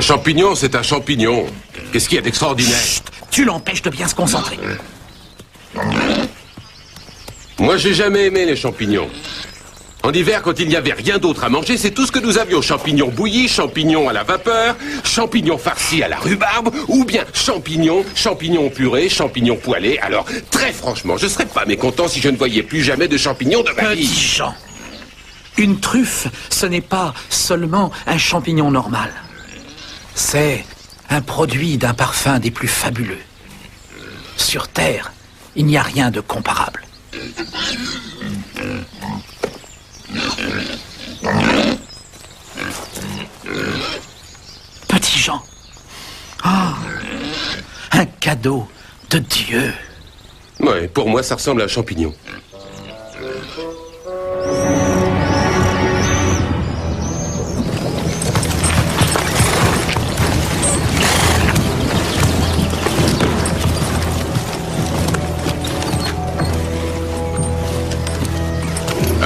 champignon, c'est un champignon. Qu'est-ce qu'il y a d'extraordinaire? Chut, tu l'empêches de bien se concentrer. Moi, j'ai jamais aimé les champignons. En hiver, quand il n'y avait rien d'autre à manger, c'est tout ce que nous avions. Champignons bouillis, champignons à la vapeur, champignons farcis à la rhubarbe, ou bien champignons purés, champignons poêlés. Alors, très franchement, je serais pas mécontent si je ne voyais plus jamais de champignons de ma vie. Petit Jean, une truffe, ce n'est pas seulement un champignon normal. C'est un produit d'un parfum des plus fabuleux. Sur Terre, il n'y a rien de comparable. Petit Jean. Ah, un cadeau de Dieu. Ouais, pour moi, ça ressemble à un champignon.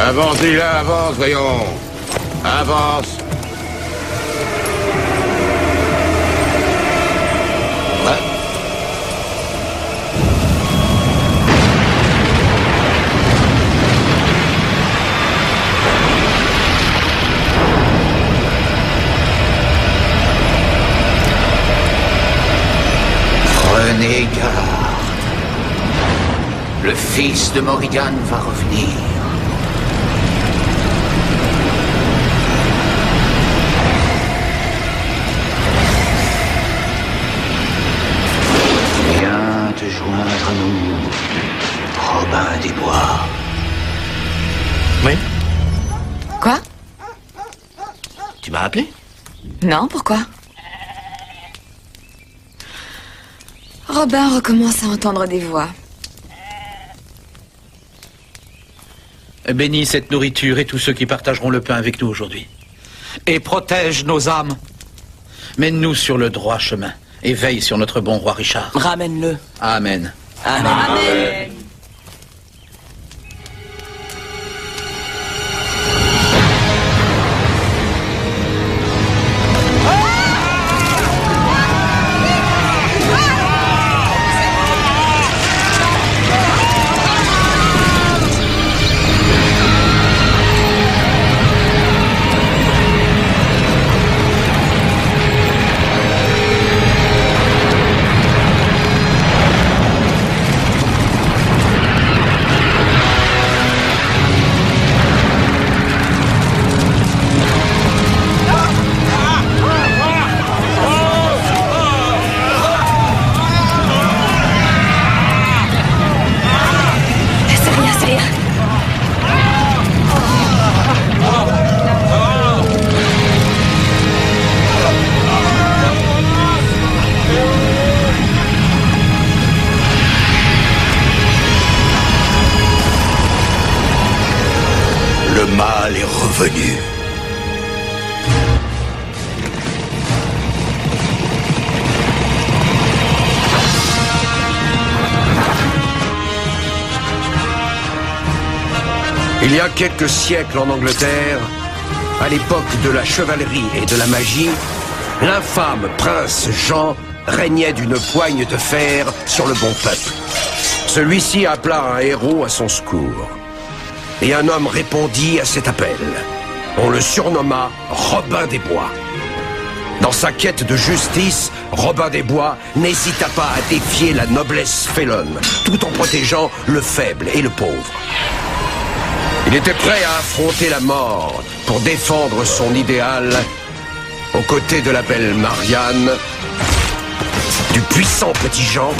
Avance déjà, avance, voyons. Avance. Ouais. Prenez garde. Le fils de Morrigan va revenir. Te joindre à nous, Robin des Bois. Oui? Quoi? Tu m'as appelé? Non, pourquoi? Robin recommence à entendre des voix. Bénis cette nourriture et tous ceux qui partageront le pain avec nous aujourd'hui. Et protège nos âmes. Mène-nous sur le droit chemin. Et veille sur notre bon roi Richard. Ramène-le. Amen. Amen. Amen. Le mal est revenu. Il y a quelques siècles en Angleterre, à l'époque de la chevalerie et de la magie, l'infâme prince Jean régnait d'une poigne de fer sur le bon peuple. Celui-ci appela un héros à son secours. Et un homme répondit à cet appel. On le surnomma Robin des Bois. Dans sa quête de justice, Robin des Bois n'hésita pas à défier la noblesse félonne, tout en protégeant le faible et le pauvre. Il était prêt à affronter la mort pour défendre son idéal aux côtés de la belle Marianne, du puissant petit Jean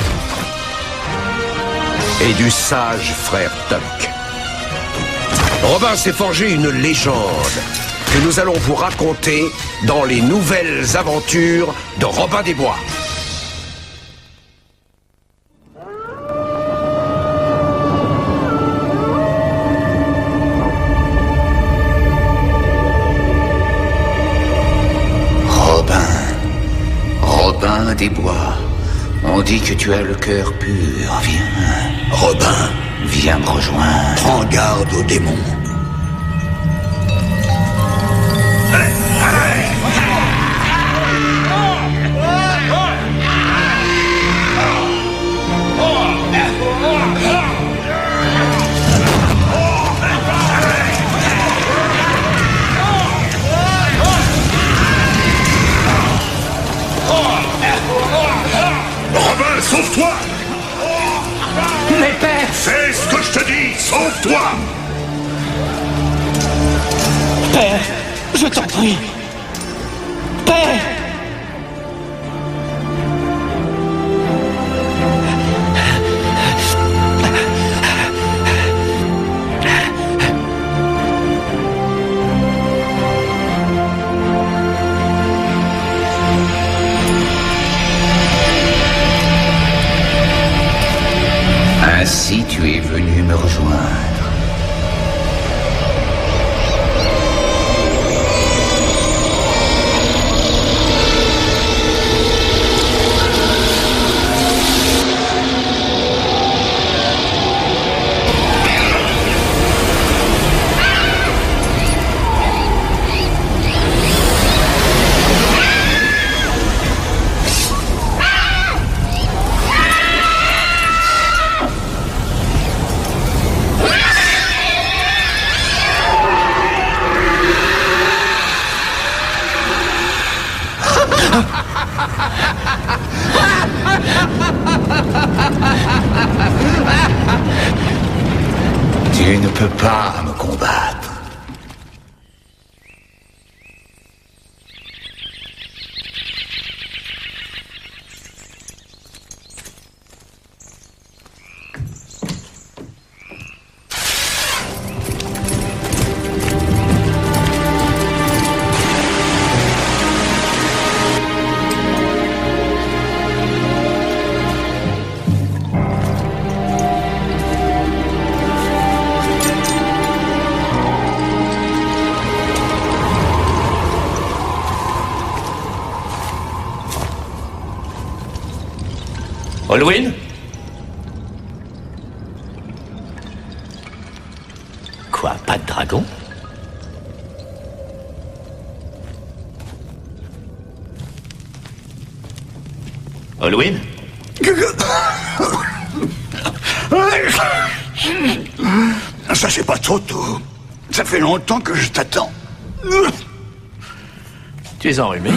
et du sage frère Tuck. Robin s'est forgé une légende que nous allons vous raconter dans les nouvelles aventures de Robin des Bois. Robin des Bois, on dit que tu as le cœur pur. Viens, Robin, viens me rejoindre. Prends garde aux démons. Père, je t'en prie. Père! Ainsi tu es venu me rejoindre. Tu ne peux pas me combattre. Olwyn? Quoi, pas de dragon? Olwyn? Ça, c'est pas trop tôt. Ça fait longtemps que je t'attends. Tu es enrhumé?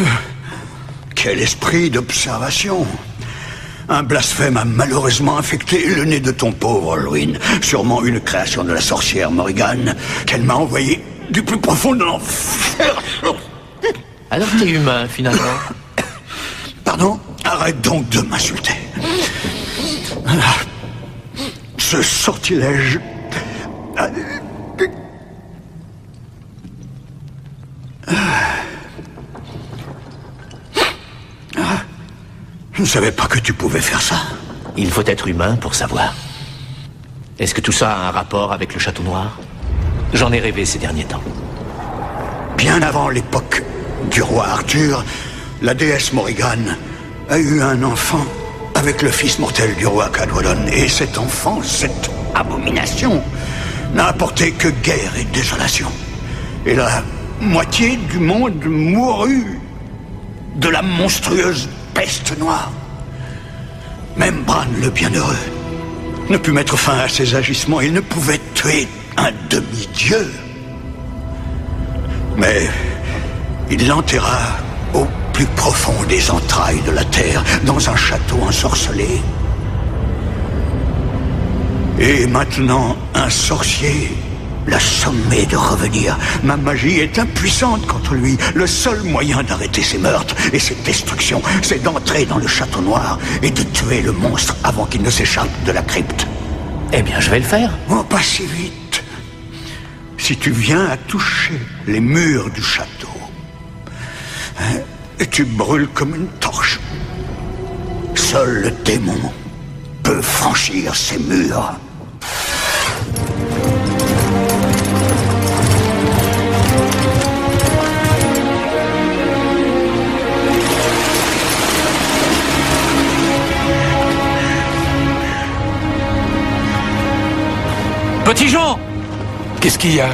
Quel esprit d'observation. Un blasphème a malheureusement infecté le nez de ton pauvre Olwyn. Sûrement une création de la sorcière Morrigan, qu'elle m'a envoyé du plus profond de l'enfer. Alors t'es humain, finalement. Pardon? Arrête donc de m'insulter. Ce sortilège... Je ne savais pas que tu pouvais faire ça. Il faut être humain pour savoir. Est-ce que tout ça a un rapport avec le Château Noir? J'en ai rêvé ces derniers temps. Bien avant l'époque du roi Arthur, la déesse Morrigan a eu un enfant avec le fils mortel du roi Cadwallon. Et cet enfant, cette abomination, n'a apporté que guerre et désolation. Et la moitié du monde mourut de la monstrueuse peste noire. Même Bran le Bienheureux ne put mettre fin à ses agissements. Il ne pouvait tuer un demi-dieu. Mais il l'enterra au plus profond des entrailles de la terre, dans un château ensorcelé. Et maintenant, un sorcier l'a sommé de revenir. Ma magie est impuissante contre lui. Le seul moyen d'arrêter ces meurtres et ces destructions, c'est d'entrer dans le Château Noir et de tuer le monstre avant qu'il ne s'échappe de la crypte. Eh bien, je vais le faire. Oh, pas si vite. Si tu viens à toucher les murs du château, et tu brûles comme une torche, seul le démon peut franchir ces murs. Petit Jean! Qu'est-ce qu'il y a?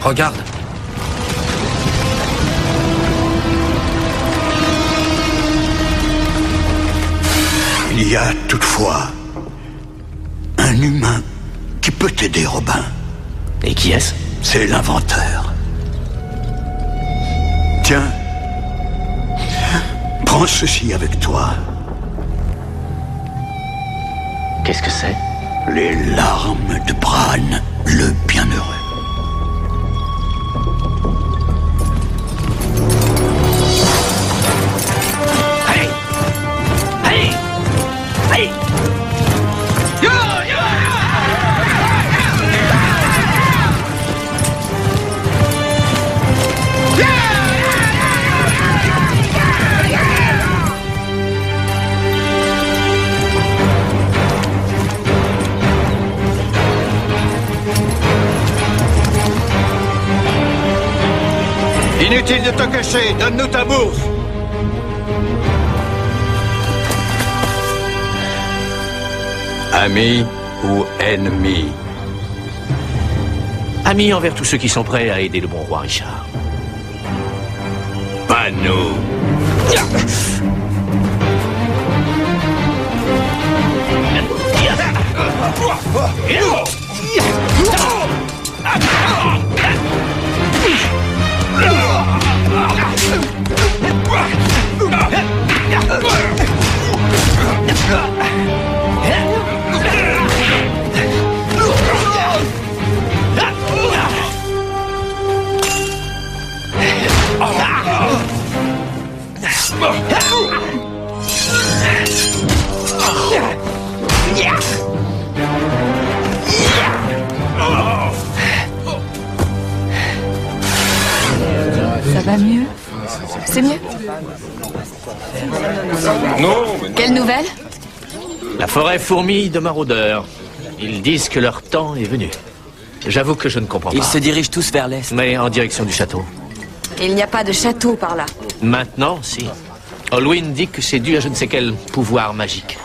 Regarde. Il y a toutefois un humain qui peut t'aider, Robin. Et qui est-ce? C'est l'inventeur. Tiens, prends ceci avec toi. Qu'est-ce que c'est? Les larmes de Bran le Bienheureux. Inutile de te cacher, donne-nous ta bourse. Ami ou ennemi? Ami envers tous ceux qui sont prêts à aider le bon roi Richard. Pas nous. Ça va mieux? C'est mieux? Non, Quelle nouvelle? La forêt fourmille de maraudeurs. Ils disent que leur temps est venu. J'avoue que je ne comprends pas. Ils se dirigent tous vers l'est. Mais en direction du château. Il n'y a pas de château par là. Maintenant, si. Olwyn dit que c'est dû à je ne sais quel pouvoir magique.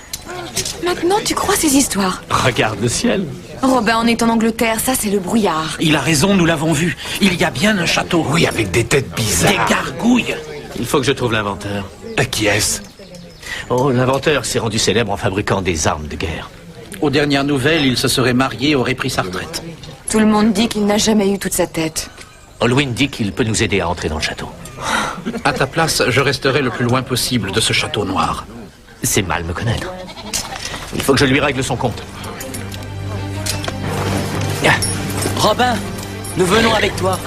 Maintenant, tu crois ces histoires? Regarde le ciel. Robin, on est en Angleterre, ça c'est le brouillard. Il a raison, nous l'avons vu. Il y a bien un château. oui, avec des têtes bizarres. Des gargouilles. Il faut que je trouve l'inventeur. Qui est-ce? Oh, l'inventeur s'est rendu célèbre en fabriquant des armes de guerre. Aux dernières nouvelles, il se serait marié, aurait pris sa retraite. Tout le monde dit qu'il n'a jamais eu toute sa tête. Olwyn dit qu'il peut nous aider à entrer dans le château. À ta place, je resterai le plus loin possible de ce château noir. C'est mal me connaître. Il faut que je lui règle son compte. Robin, nous venons avec toi.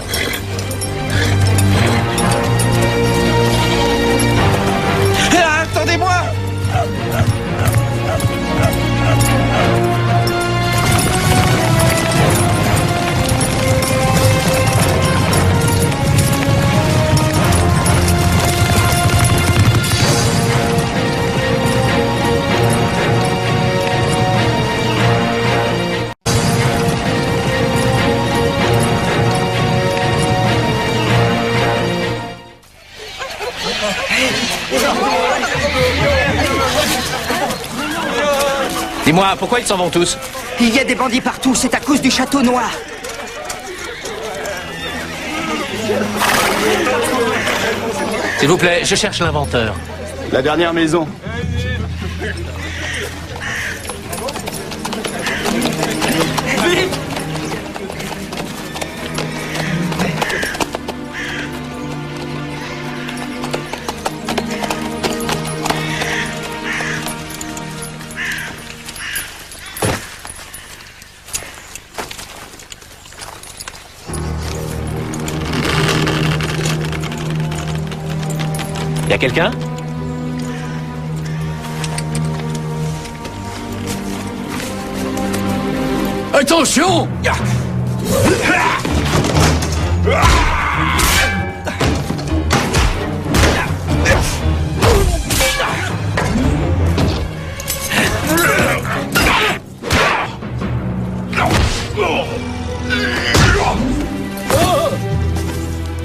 Attendez-moi! Dis-moi, pourquoi ils s'en vont tous? Il y a des bandits partout, c'est à cause du château noir. S'il vous plaît, je cherche l'inventeur. La dernière maison. Y a quelqu'un? Attention!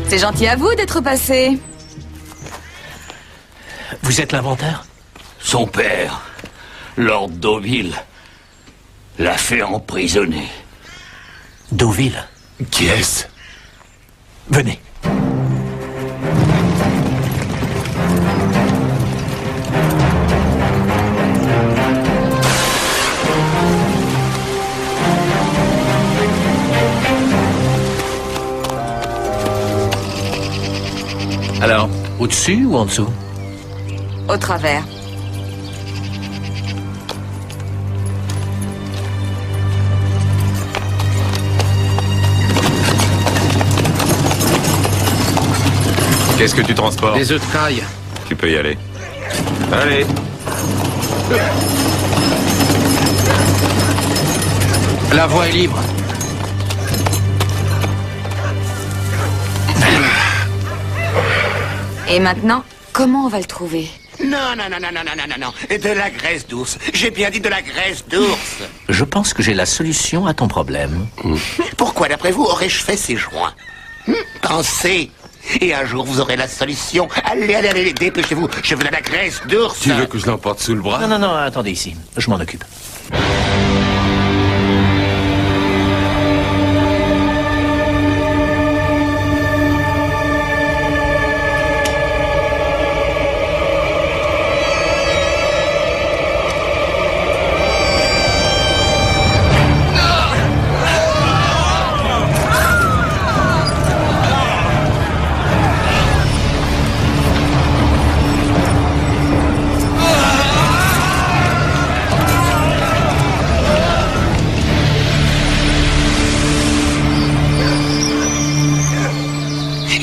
C'est gentil à vous d'être passé. Vous êtes l'inventeur? Son père, Lord Deauville, l'a fait emprisonner. Deauville. Qui est-ce? Venez. Alors, au-dessus ou en dessous? Au travers. Qu'est-ce que tu transportes? Des œufs de caille. Tu peux y aller. Allez. La voie est libre. Et maintenant, comment on va le trouver? Non, non, non, non, non, non, non, non. De la graisse d'ours. J'ai bien dit de la graisse d'ours. Je pense que j'ai la solution à ton problème. Pourquoi, d'après vous, aurais-je fait ces joints? Pensez. Et un jour, vous aurez la solution. Allez, allez, allez, dépêchez-vous. Je veux de la graisse d'ours. Tu veux que je l'emporte sous le bras? Non, non, non, attendez ici. Je m'en occupe.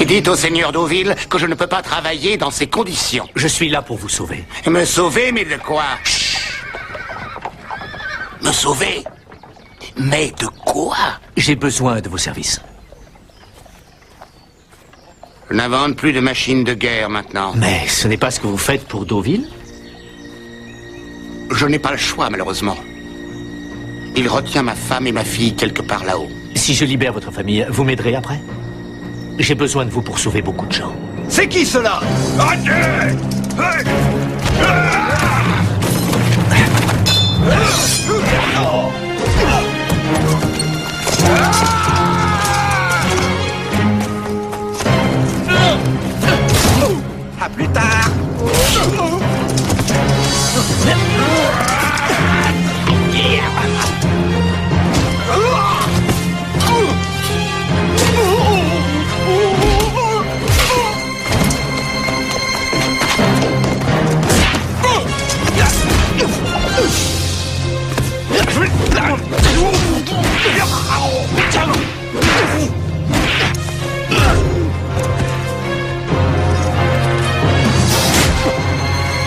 Dites au seigneur Deauville que je ne peux pas travailler dans ces conditions. Je suis là pour vous sauver. Me sauver, mais de quoi? Me sauver? Mais de quoi? J'ai besoin de vos services. Je n'invente plus de machines de guerre maintenant. Mais ce n'est pas ce que vous faites pour Deauville? Je n'ai pas le choix, malheureusement. Il retient ma femme et ma fille quelque part là-haut. Si je libère votre famille, vous m'aiderez après? J'ai besoin de vous pour sauver beaucoup de gens. C'est qui cela? À plus tard.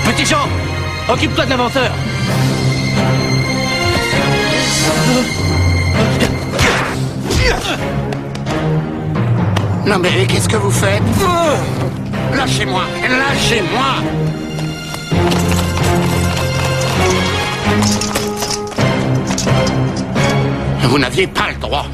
Petit Jean, occupe-toi de l'inventeur. Non mais qu'est-ce que vous faites? Lâchez-moi! Lâchez-moi! Vous n'aviez pas le droit.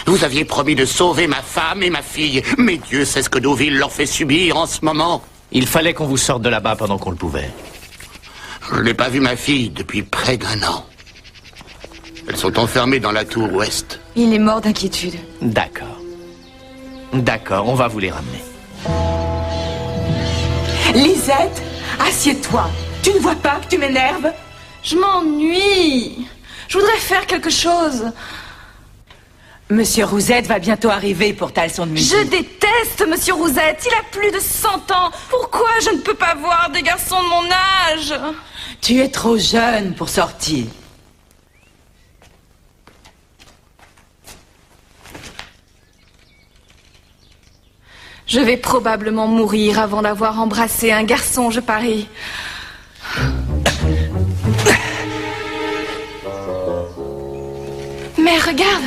Vous aviez promis de sauver ma femme et ma fille. Mais Dieu sait ce que Deauville leur fait subir en ce moment. Il fallait qu'on vous sorte de là-bas pendant qu'on le pouvait. Je n'ai pas vu ma fille depuis près d'1 an. Elles sont enfermées dans la tour ouest. Il est mort d'inquiétude. D'accord. D'accord, on va vous les ramener. Lisette, assieds-toi. Tu ne vois pas que tu m'énerves? Je m'ennuie. Je voudrais faire quelque chose. Monsieur Rouzette va bientôt arriver pour ta leçon de musique. Je déteste Monsieur Rouzette. Il a plus de 100 ans. Pourquoi je ne peux pas voir des garçons de mon âge? Tu es trop jeune pour sortir. Je vais probablement mourir avant d'avoir embrassé un garçon, je parie. Mais regarde!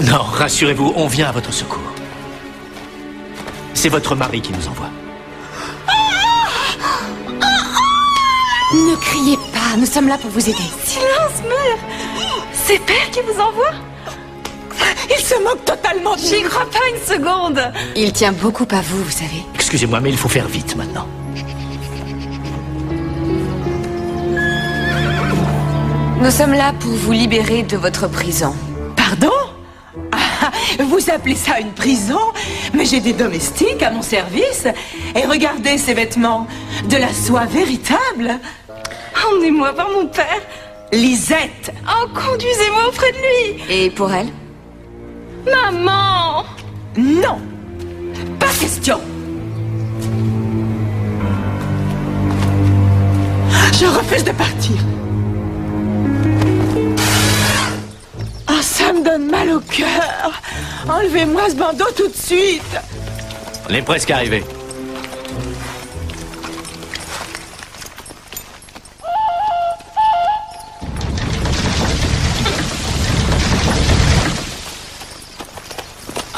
Non, rassurez-vous, on vient à votre secours. C'est votre mari qui nous envoie. Ne criez pas, nous sommes là pour vous aider. Silence, mère! C'est Père qui vous envoie? Il se moque totalement de nous. J'y crois pas une seconde. Il tient beaucoup à vous, vous savez. Excusez-moi, mais il faut faire vite maintenant. Nous sommes là pour vous libérer de votre prison. Pardon? Ah, vous appelez ça une prison? Mais j'ai des domestiques à mon service. Et regardez ces vêtements. De la soie véritable. Emmenez-moi par mon père. Lisette! Oh, conduisez-moi auprès de lui. Et pour elle? Maman! Non! Pas question! Je refuse de partir. Oh, ça me donne mal au cœur. Enlevez-moi ce bandeau tout de suite. On est presque arrivé.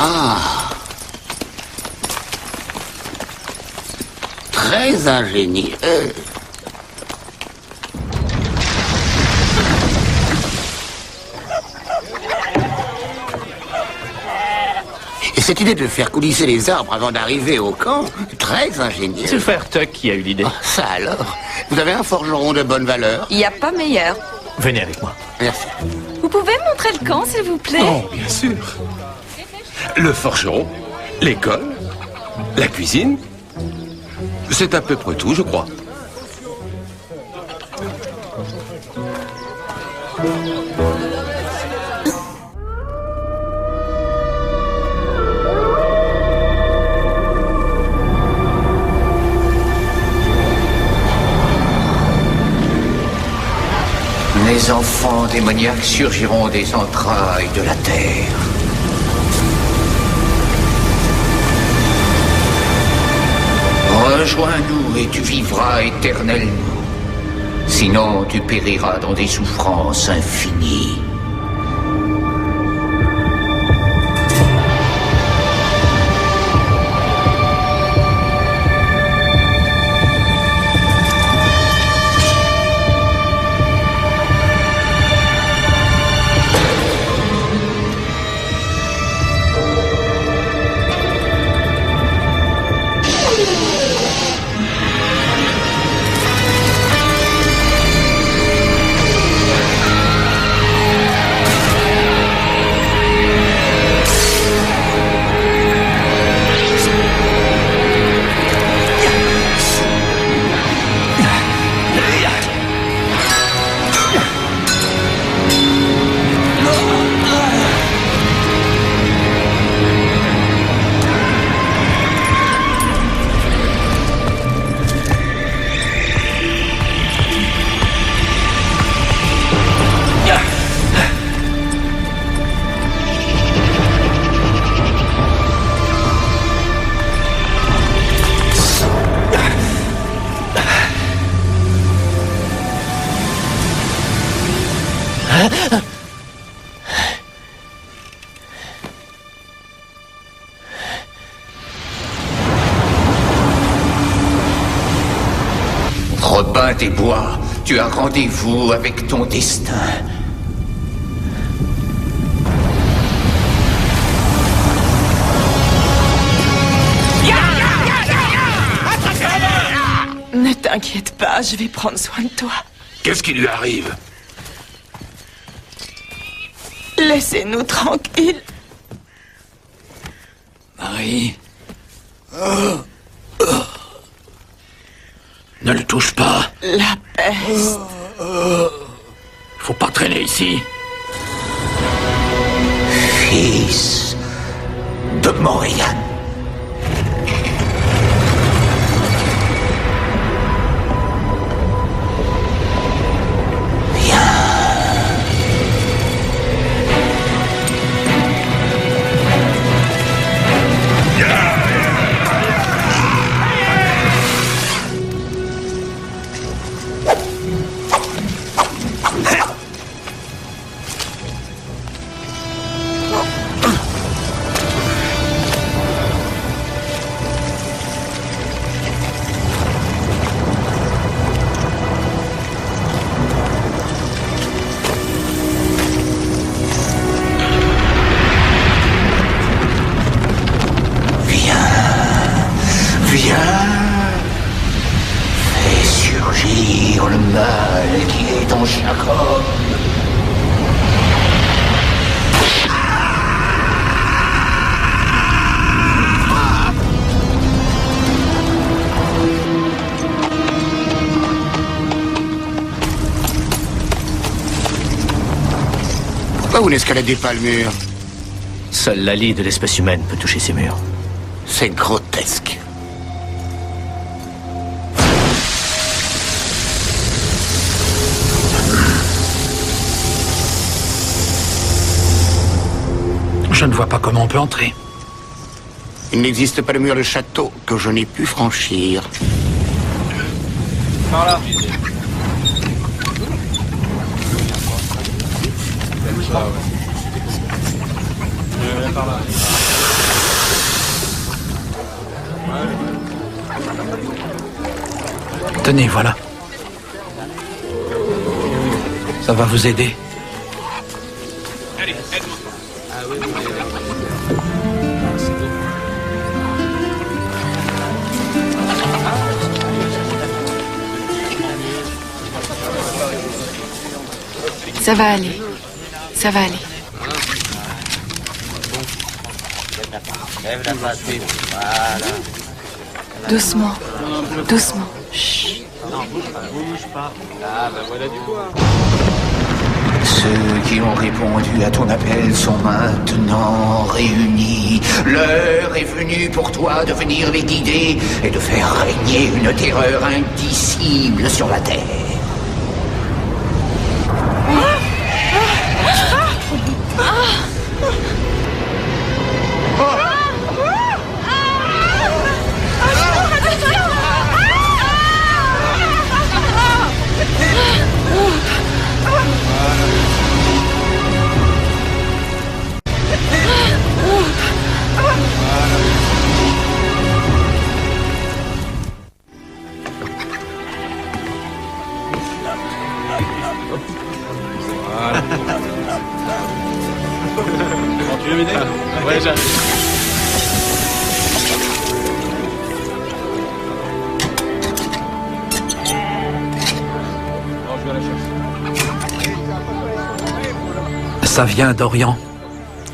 Ah. Très ingénieux. Cette idée de faire coulisser les arbres avant d'arriver au camp, très ingénieuse. C'est le frère Tuck qui a eu l'idée. Oh, ça alors. Vous avez un forgeron de bonne valeur? Il n'y a pas meilleur. Venez avec moi. Merci. Vous pouvez me montrer le camp, s'il vous plaît? Oh, bien sûr. Le forgeron, l'école, la cuisine. C'est à peu près tout, je crois. Les enfants démoniaques surgiront des entrailles de la terre. Rejoins-nous et tu vivras éternellement. Sinon, tu périras dans des souffrances infinies. Robin des Bois, tu as rendez-vous avec ton destin. Ne t'inquiète pas, je vais prendre soin de toi. Qu'est-ce qui lui arrive? Laissez-nous tranquilles. Marie. Ne le touche pas. La peste. Faut pas traîner ici. Fils de Morrigan. Pourquoi vous n'escaladez pas le mur? Seule la lie de l'espèce humaine peut toucher ces murs. C'est grotesque. Je ne vois pas comment on peut entrer. Il n'existe pas de mur de château que je n'ai pu franchir. Par là. Tenez, voilà. Ça va vous aider. Allez, aide-moi. Ah oui, oui. Ça va aller. Ça va aller. Doucement. Doucement. Chut. Ceux qui ont répondu à ton appel sont maintenant réunis. L'heure est venue pour toi de venir les guider et de faire régner une terreur indicible sur la terre. Tu veux m'aider? Ouais, j'arrive. Ça vient d'Orient.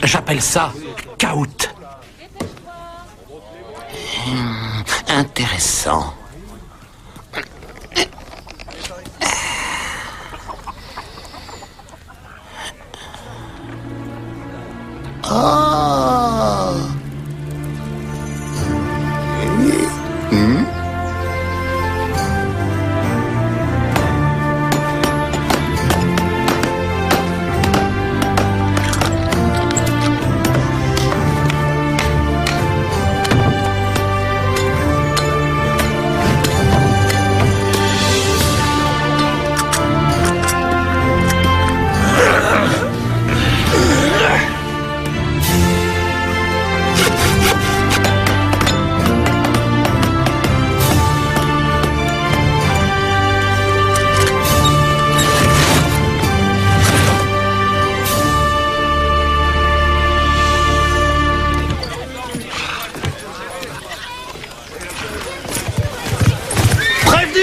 J'appelle ça Kaout. Intéressant. Oh.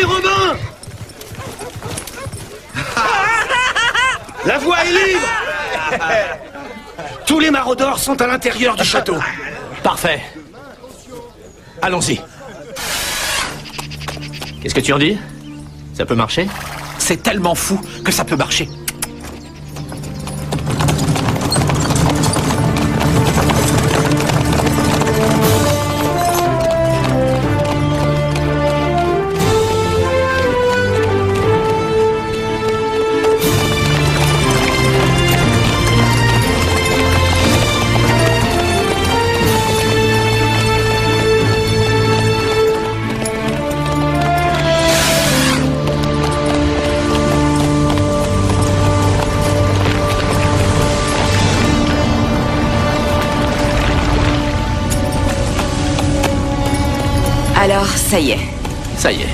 Robin! La voie est libre! Tous les maraudeurs sont à l'intérieur du château. Parfait. Allons-y. Qu'est-ce que tu en dis? Ça peut marcher? C'est tellement fou que ça peut marcher. Alors, ça y est. Ça y est.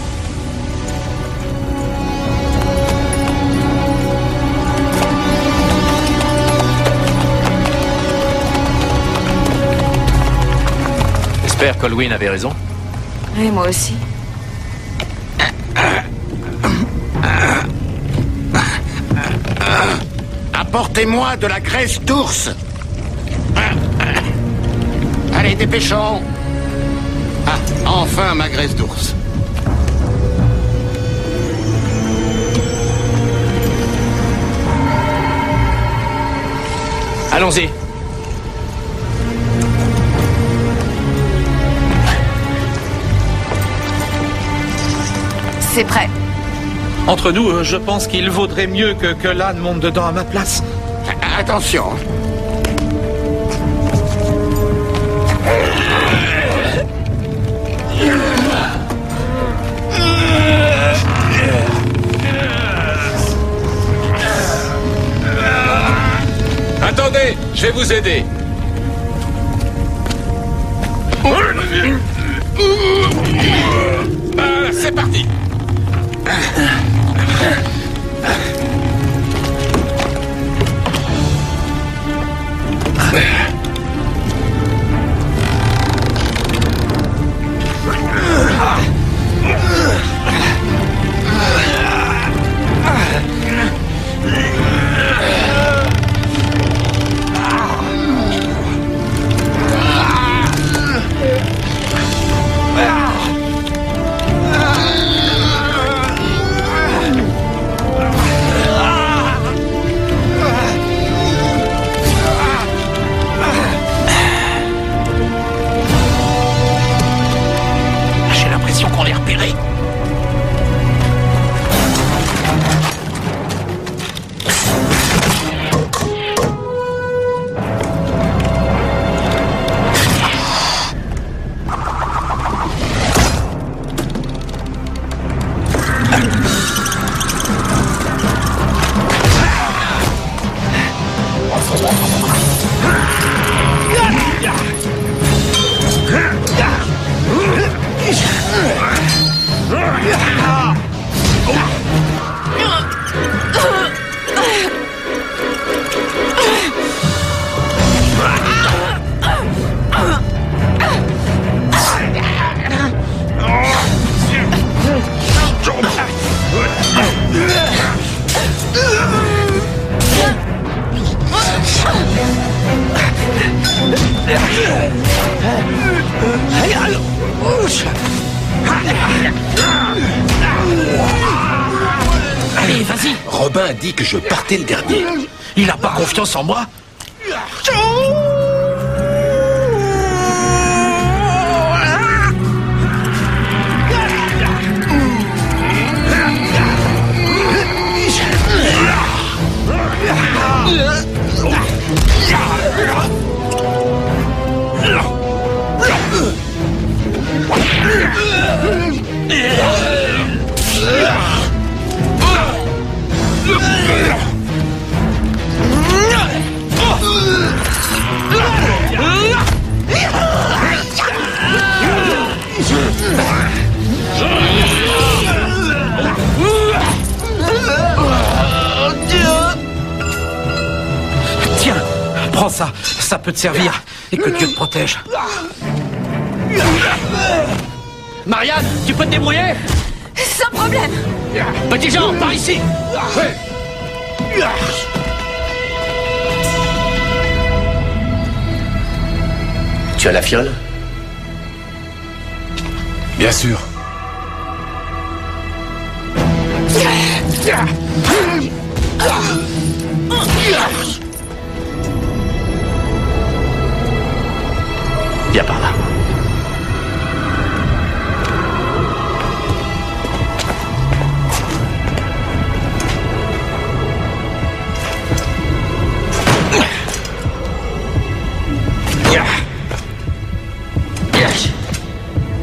J'espère qu'Olwyn avait raison. Oui, moi aussi. Apportez-moi de la graisse d'ours. Allez, dépêchons. Ah, enfin ma graisse d'ours. Allons-y. C'est prêt. Entre nous, je pense qu'il vaudrait mieux que l'âne monte dedans à ma place. Attention. Attendez, je vais vous aider. C'est parti. Allez, vas-y. Robin a dit que je partais le dernier. Il a pas confiance en moi? Tiens, prends ça, ça peut te servir. Et que Dieu te protège. Marianne, tu peux te débrouiller? Sans problème. Petit Jean, par ici. Ouais. Tu as la fiole? Bien sûr. Viens par là.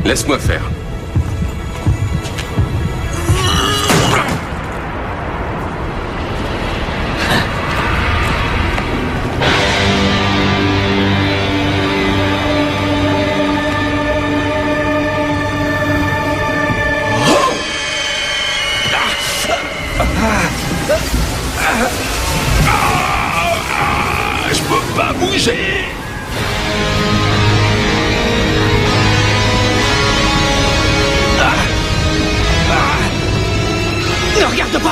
Laisse-moi faire. Je peux pas bouger. Ne regarde pas!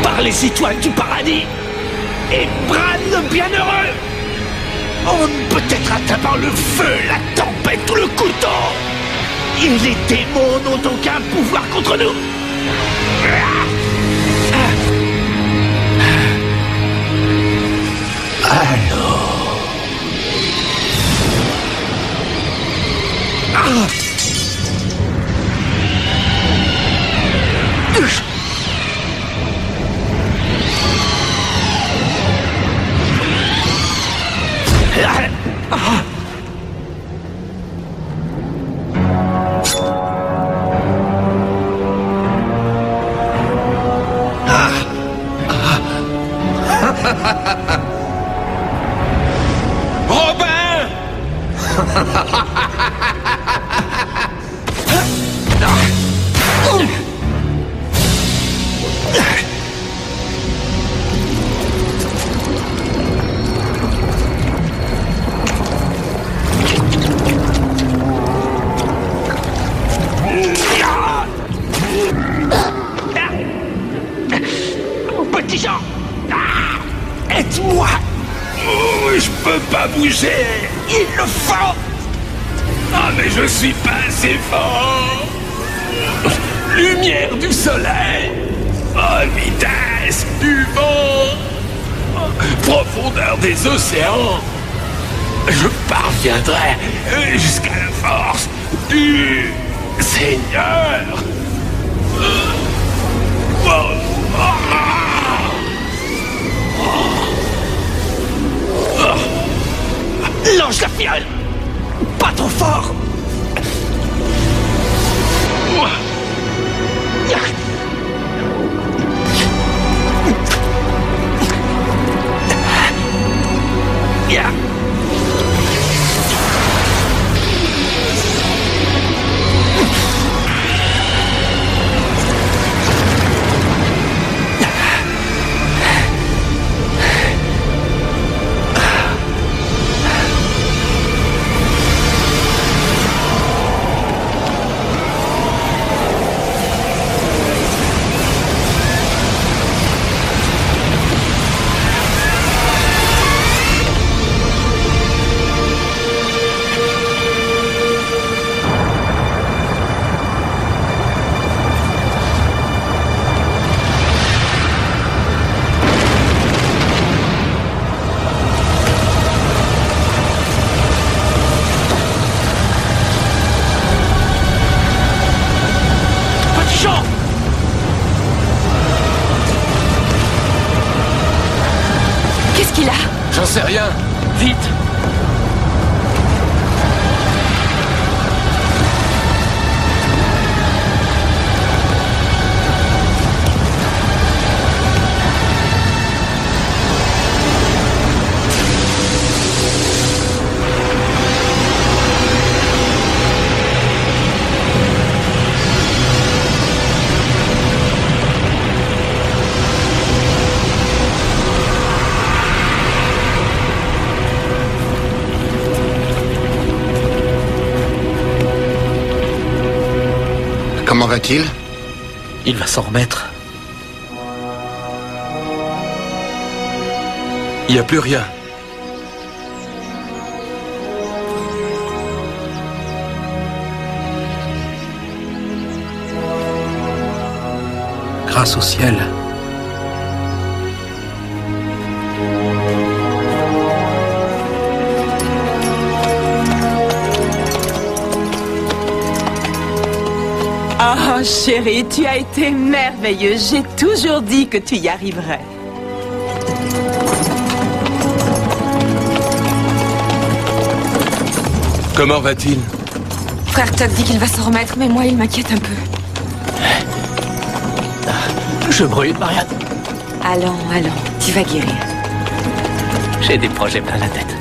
Par les étoiles du paradis et Bran le bienheureux, on ne peut être atteint par le feu, la tempête ou le couteau. Et les démons n'ont aucun pouvoir contre nous. Alors... Robin! Petit Jean! Aide-moi! Oh, je peux pas bouger. Il le faut! Ah, mais je suis pas assez fort. Lumière du soleil. Oh, vitesse du vent. Profondeur des océans. Je parviendrai jusqu'à la force du Seigneur. Lance la fiole! Pas trop fort! J'en sais rien. Vite! Comment va-t-il? Il va s'en remettre. Il n'y a plus rien. Grâce au ciel. Oh, chérie, tu as été merveilleuse. J'ai toujours dit que tu y arriverais. Comment va-t-il? Frère Tuck dit qu'il va s'en remettre, mais moi, il m'inquiète un peu. Je brûle, Marianne. Allons, tu vas guérir. J'ai des projets plein la tête.